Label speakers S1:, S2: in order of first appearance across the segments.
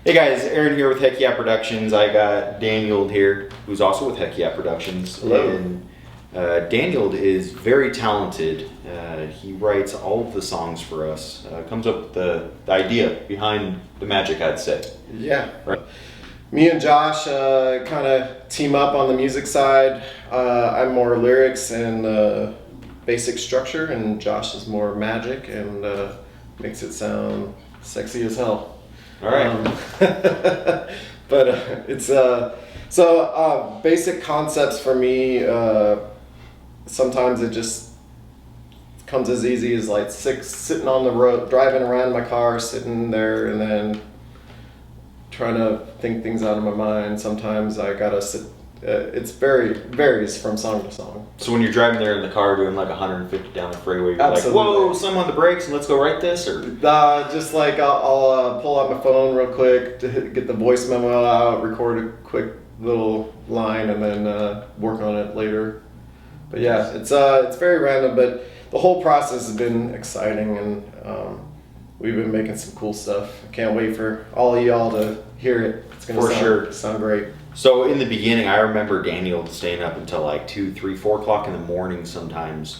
S1: Hey guys, Aaron here with Heck Yeah Productions. I got Daniel here, who's also with Heck Yeah Productions.
S2: Hello.
S1: And Daniel is very talented. He writes all of the songs for us. Comes up with the idea behind the magic, I'd say.
S2: Yeah.
S1: Right.
S2: Me and Josh kind of team up on the music side. I'm more lyrics and basic structure, and Josh is more magic and makes it sound sexy as hell.
S1: All right.
S2: But it's basic concepts for me. Sometimes it just comes as easy as like sitting on the road, driving around my car, sitting there, and then trying to think things out of my mind. Sometimes I gotta sit. It's varies from song to song.
S1: So when you're driving there in the car doing like 150 down the freeway, you're
S2: Absolutely.
S1: like, whoa, slam on the brakes and let's go write this? Or
S2: Just like I'll pull out my phone real quick to get the voice memo out, record a quick little line, and then work on it later. But yeah, it's very random, but the whole process has been exciting, and we've been making some cool stuff. I can't wait for all of y'all to hear it. It's gonna sound great.
S1: So in the beginning, I remember Daniel staying up until like 2, 3, 4 o'clock in the morning sometimes.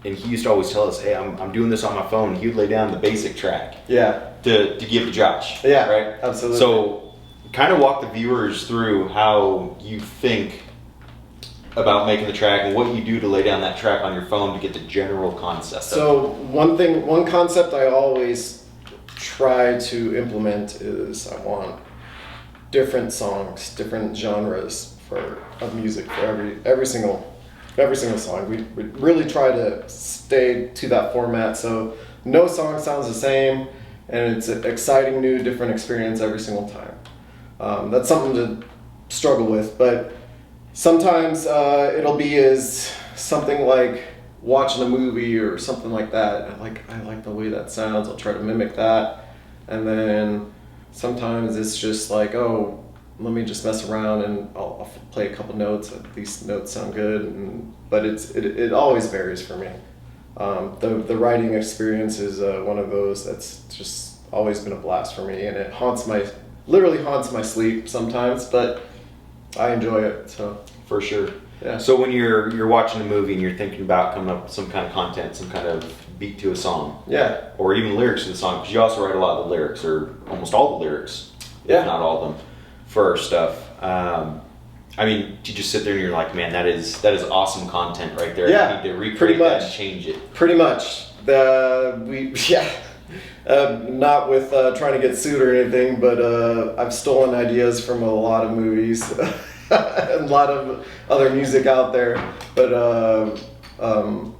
S1: And he used to always tell us, "Hey, I'm doing this on my phone." He would lay down the basic track.
S2: Yeah.
S1: To give to Josh.
S2: Yeah.
S1: Right.
S2: Absolutely.
S1: So, kind of walk the viewers through how you think about making the track and what you do to lay down that track on your phone to get the general concept.
S2: So one concept I always try to implement is I want different songs, different genres of music for every single song. We really try to stay to that format, so no song sounds the same, and it's an exciting, new, different experience every single time. That's something to struggle with, but sometimes it'll be as something like watching a movie or something like that. I like the way that sounds. I'll try to mimic that, and then sometimes it's just like, oh, let me just mess around and I'll play a couple notes. These notes sound good, but it always varies for me. The writing experience is one of those that's just always been a blast for me, and it literally haunts my sleep sometimes, but I enjoy it. So
S1: for sure.
S2: Yeah.
S1: So when you're watching a movie and you're thinking about coming up with some kind of content, some kind of beat to a song,
S2: yeah,
S1: or even lyrics to the song, because you also write a lot of the lyrics, or almost all the lyrics,
S2: yeah,
S1: if not all of them, for our stuff. I mean, you just sit there and you're like, man, that is awesome content right there.
S2: Yeah,
S1: I need to recreate that and change it.
S2: Pretty much. Not with trying to get sued or anything, but I've stolen ideas from a lot of movies and a lot of other music out there. But I'm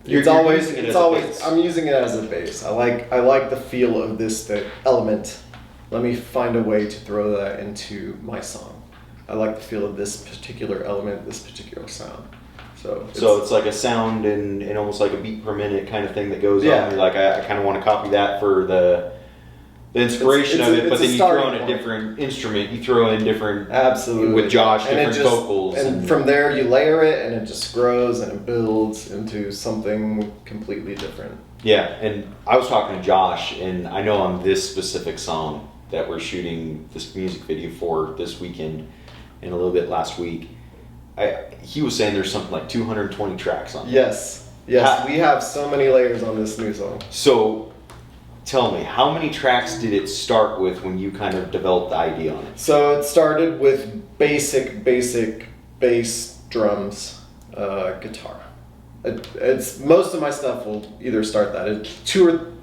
S2: using it as a base. I like the feel of the element. Let me find a way to throw that into my song. I like the feel of this particular element, this particular sound. So
S1: it's like a sound and almost like a beat per minute kind of thing that goes
S2: Yeah.
S1: on. You're like, I kind of want to copy that for the inspiration of it, but then you throw in a different instrument. You throw in different,
S2: absolutely,
S1: with Josh,
S2: and
S1: different vocals.
S2: And from there you layer it, and it just grows and it builds into something completely different.
S1: Yeah, and I was talking to Josh, and I know on this specific song that we're shooting this music video for this weekend and a little bit last week, he was saying there's something like 220 tracks on it.
S2: Yes, we have so many layers on this new song.
S1: So tell me, how many tracks did it start with when you kind of developed the idea on it?
S2: So it started with basic bass, drums, guitar. It's most of my stuff will either start that. It's two or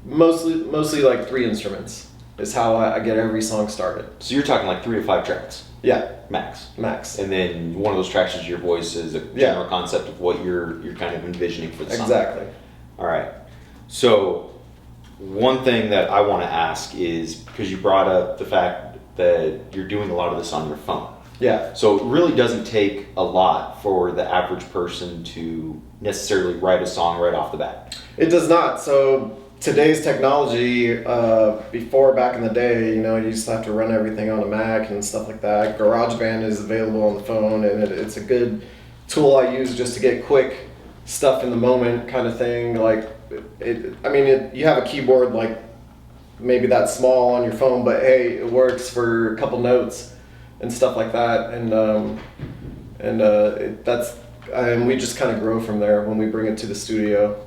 S2: mostly like 3 instruments is how I get every song started.
S1: So you're talking like 3 to 5 tracks?
S2: Yeah.
S1: Max. And then one of those tracks is your voice, is a general concept of what you're kind of envisioning for the song.
S2: Exactly.
S1: All right. So one thing that I want to ask is, because you brought up the fact that you're doing a lot of this on your phone.
S2: Yeah.
S1: So it really doesn't take a lot for the average person to necessarily write a song right off the bat.
S2: It does not. So today's technology, before back in the day, you used to have to run everything on a Mac and stuff like that. GarageBand is available on the phone, and it's a good tool I use just to get quick stuff in the moment kind of thing. Like, you have a keyboard like maybe that small on your phone, but hey, it works for a couple notes and stuff like that. And we just kind of grow from there when we bring it to the studio.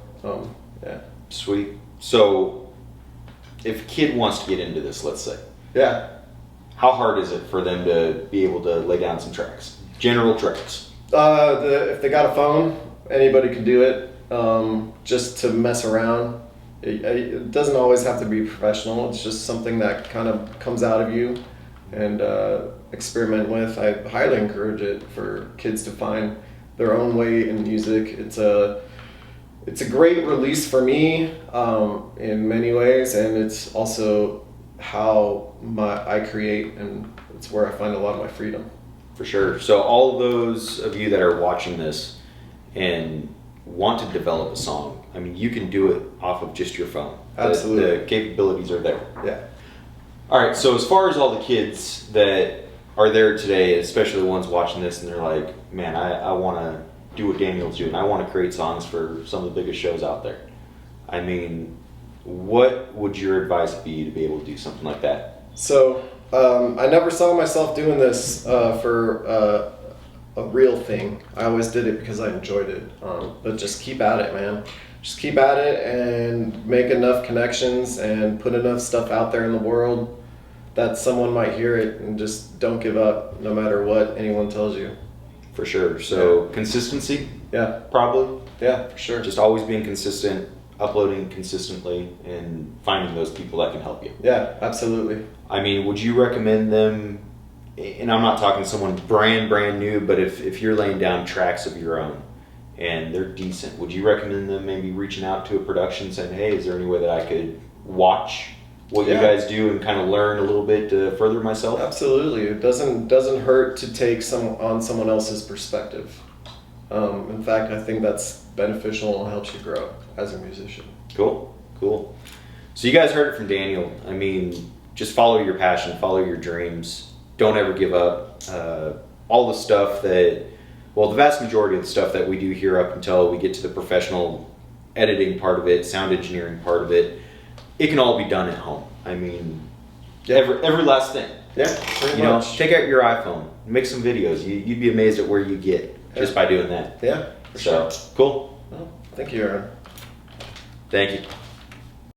S2: Yeah.
S1: Sweet. So, if a kid wants to get into this, let's say,
S2: Yeah.
S1: how hard is it for them to be able to lay down some tracks? General tracks.
S2: If they got a phone, anybody can do it. Just to mess around. It doesn't always have to be professional. It's just something that kind of comes out of you and experiment with. I highly encourage it for kids to find their own way in music. It's a great release for me in many ways, and it's also how I create, and it's where I find a lot of my freedom.
S1: For sure. So all those of you that are watching this and want to develop a song, I mean, you can do it off of just your phone.
S2: Absolutely.
S1: The capabilities are there.
S2: Yeah.
S1: All right, so as far as all the kids that are there today, especially the ones watching this, and they're like, man, I want to do what Daniel's doing. I want to create songs for some of the biggest shows out there. I mean, what would your advice be to be able to do something like that?
S2: So I never saw myself doing this for a real thing. I always did it because I enjoyed it. But just keep at it, man. Just keep at it and make enough connections and put enough stuff out there in the world that someone might hear it, and just don't give up no matter what anyone tells you.
S1: For sure. So consistency,
S2: Yeah.
S1: probably.
S2: Yeah, for sure.
S1: Just always being consistent, uploading consistently, and finding those people that can help you.
S2: Yeah, absolutely.
S1: I mean, would you recommend them, and I'm not talking someone brand new, but if you're laying down tracks of your own and they're decent, would you recommend them maybe reaching out to a production saying, hey, is there any way that I could watch what you guys do and kind of learn a little bit to further myself?
S2: Absolutely. It doesn't hurt to take on someone else's perspective. In fact, I think that's beneficial and helps you grow as a musician.
S1: Cool. So you guys heard it from Daniel. I mean, just follow your passion, follow your dreams. Don't ever give up. All the stuff the vast majority of the stuff that we do here up until we get to the professional editing part of it, sound engineering part of it, it can all be done at home. I mean, every last thing.
S2: Yeah, pretty much.
S1: Take out your iPhone, make some videos. You'd be amazed at where you get just by doing that.
S2: Yeah, for sure.
S1: Cool.
S2: Well, thank you, Aaron.
S1: Thank you.